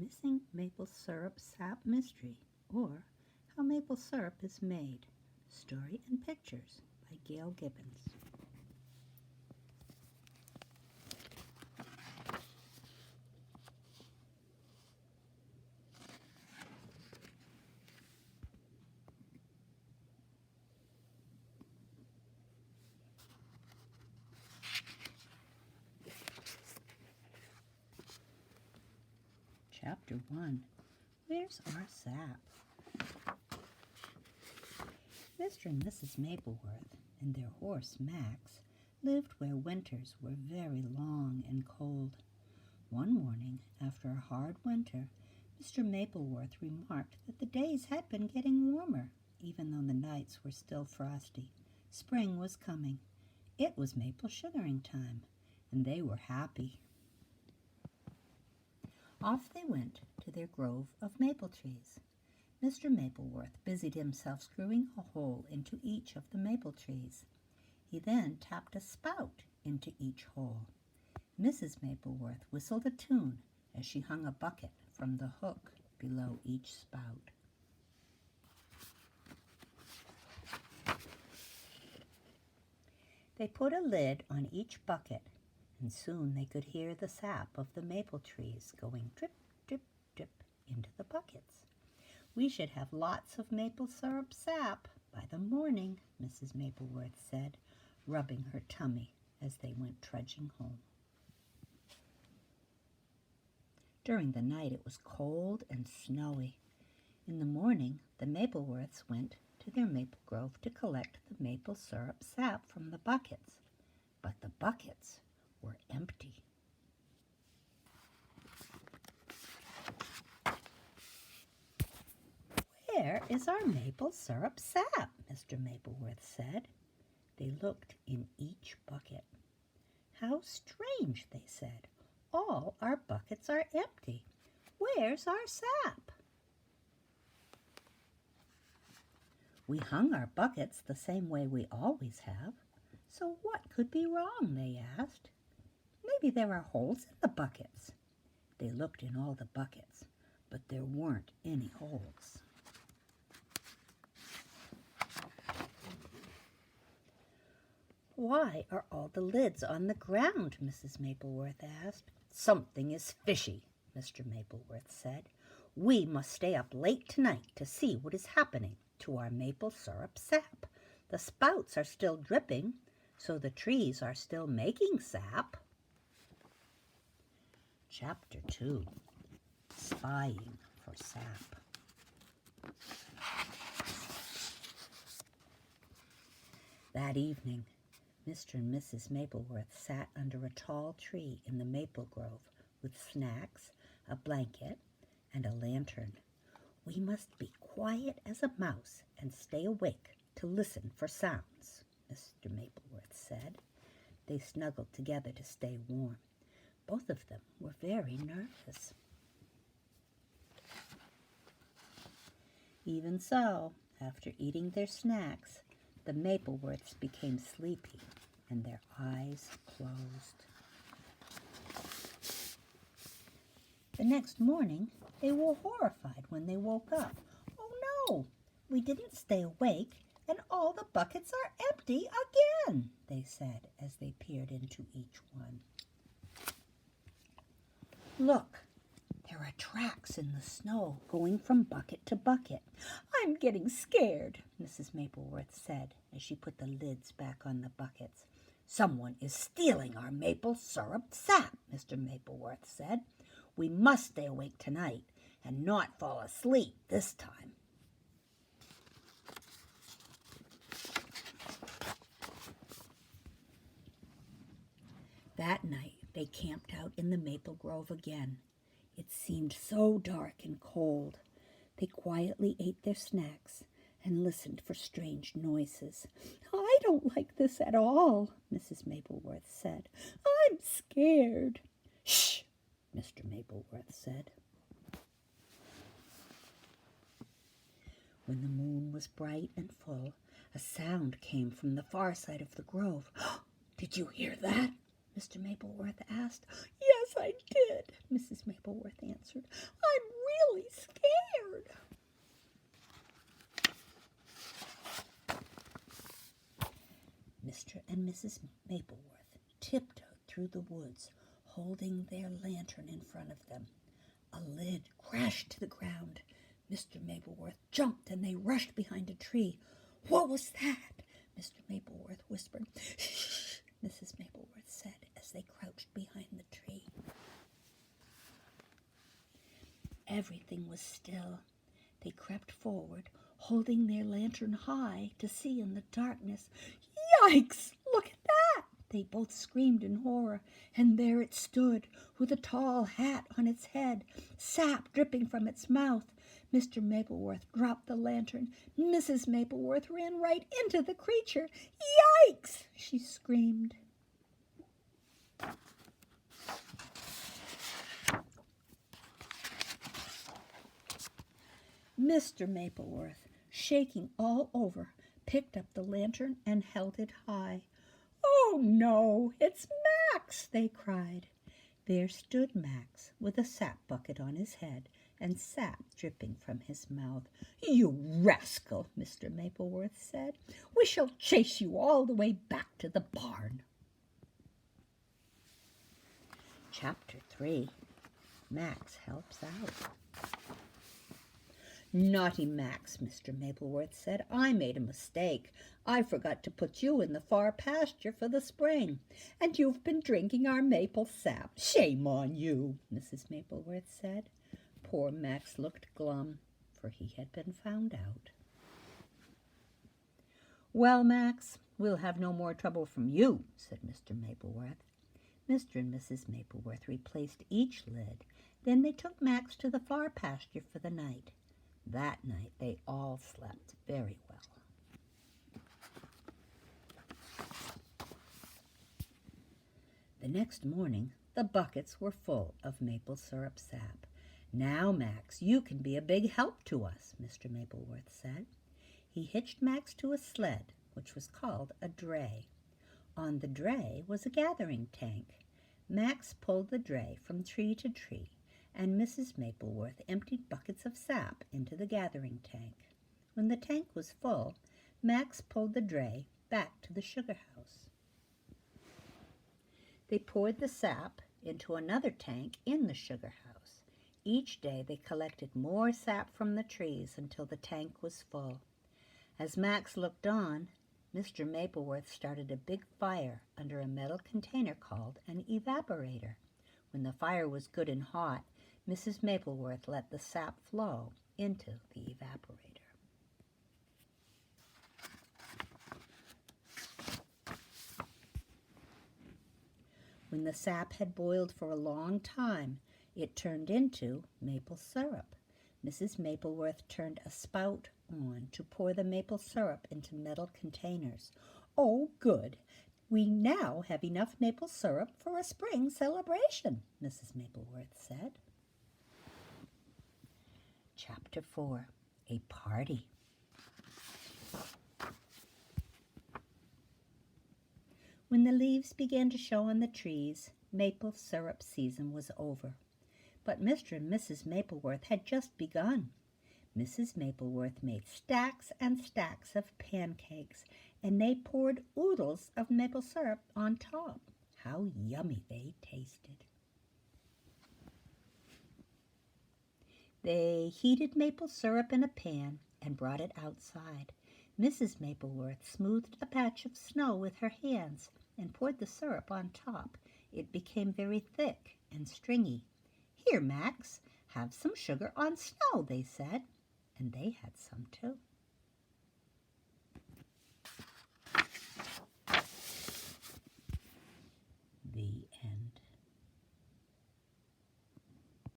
Missing Maple Syrup Sap Mystery, or How Maple Syrup is Made. Story and Pictures by Gail Gibbons. Chapter 1. Where's our sap? Mr. and Mrs. Mapleworth and their horse Max lived where winters were very long and cold. One morning, after a hard winter, Mr. Mapleworth remarked that the days had been getting warmer, even though the nights were still frosty. Spring was coming. It was maple sugaring time, and they were happy. Off they went to their grove of maple trees. Mr. Mapleworth busied himself screwing a hole into each of the maple trees. He then tapped a spout into each hole. Mrs. Mapleworth whistled a tune as she hung a bucket from the hook below each spout. They put a lid on each bucket, and soon they could hear the sap of the maple trees going drip, drip, drip into the buckets. "We should have lots of maple syrup sap by the morning," Mrs. Mapleworth said, rubbing her tummy as they went trudging home. During the night it was cold and snowy. In the morning the Mapleworths went to their maple grove to collect the maple syrup sap from the buckets, but the buckets were empty. "Where is our maple syrup sap?" Mr. Mapleworth said. They looked in each bucket. "How strange," they said. "All our buckets are empty. Where's our sap?" "We hung our buckets the same way we always have. So what could be wrong?" they asked. "Maybe there are holes in the buckets." They looked in all the buckets, but there weren't any holes. "Why are all the lids on the ground?" Mrs. Mapleworth asked. "Something is fishy," Mr. Mapleworth said. "We must stay up late tonight to see what is happening to our maple syrup sap. The spouts are still dripping, so the trees are still making sap." Chapter 2. Spying for Sap. That evening, Mr. and Mrs. Mapleworth sat under a tall tree in the maple grove with snacks, a blanket, and a lantern. "We must be quiet as a mouse and stay awake to listen for sounds," Mr. Mapleworth said. They snuggled together to stay warm. Both of them were very nervous. Even so, after eating their snacks, the Mapleworths became sleepy and their eyes closed. The next morning, they were horrified when they woke up. "Oh no, we didn't stay awake, and all the buckets are empty again," they said as they peered into each one. "Look, there are tracks in the snow going from bucket to bucket." "I'm getting scared," Mrs. Mapleworth said as she put the lids back on the buckets. "Someone is stealing our maple syrup sap," Mr. Mapleworth said. "We must stay awake tonight and not fall asleep this time." That night they camped out in the maple grove again. It seemed so dark and cold. They quietly ate their snacks and listened for strange noises. "I don't like this at all," Mrs. Mapleworth said. "I'm scared." "Shh," Mr. Mapleworth said. When the moon was bright and full, a sound came from the far side of the grove. "Did you hear that?" Mr. Mapleworth asked. "Yes, I did," Mrs. Mapleworth answered. "I'm really scared." Mr. and Mrs. Mapleworth tiptoed through the woods, holding their lantern in front of them. A lid crashed to the ground. Mr. Mapleworth jumped and they rushed behind a tree. "What was that?" Mr. Mapleworth whispered. "Shh," Mrs. Mapleworth said as they crouched behind the tree. Everything was still. They crept forward, holding their lantern high to see in the darkness. "Yikes! Look at that!" They both screamed in horror, and there it stood, with a tall hat on its head, sap dripping from its mouth. Mr. Mapleworth dropped the lantern. Mrs. Mapleworth ran right into the creature. "Yikes!" she screamed. Mr. Mapleworth, shaking all over, picked up the lantern and held it high. "Oh, no, it's Max!" they cried. There stood Max, with a sap bucket on his head and sap dripping from his mouth. "You rascal," Mr. Mapleworth said. "We shall chase you all the way back to the barn." Chapter 3. Max Helps Out. "Naughty Max," Mr. Mapleworth said, "I made a mistake. I forgot to put you in the far pasture for the spring, and you've been drinking our maple sap. Shame on you," Mrs. Mapleworth said. Poor Max looked glum, for he had been found out. "Well, Max, we'll have no more trouble from you," said Mr. Mapleworth. Mr. and Mrs. Mapleworth replaced each lid. Then they took Max to the far pasture for the night. That night they all slept very well. The next morning the buckets were full of maple syrup sap. "Now, Max, you can be a big help to us," Mr. Mapleworth said. He hitched Max to a sled, which was called a dray. On the dray was a gathering tank. Max pulled the dray from tree to tree, and Mrs. Mapleworth emptied buckets of sap into the gathering tank. When the tank was full, Max pulled the dray back to the sugar house. They poured the sap into another tank in the sugar house. Each day they collected more sap from the trees until the tank was full. As Max looked on, Mr. Mapleworth started a big fire under a metal container called an evaporator. When the fire was good and hot, Mrs. Mapleworth let the sap flow into the evaporator. When the sap had boiled for a long time, it turned into maple syrup. Mrs. Mapleworth turned a spout on to pour the maple syrup into metal containers. "Oh, good! We now have enough maple syrup for a spring celebration," Mrs. Mapleworth said. Chapter 4. A Party. When the leaves began to show on the trees, maple syrup season was over. But Mr. and Mrs. Mapleworth had just begun. Mrs. Mapleworth made stacks and stacks of pancakes, and they poured oodles of maple syrup on top. How yummy they tasted. They heated maple syrup in a pan and brought it outside. Mrs. Mapleworth smoothed a patch of snow with her hands and poured the syrup on top. It became very thick and stringy. "Here, Max, have some sugar on snow," they said, and they had some too.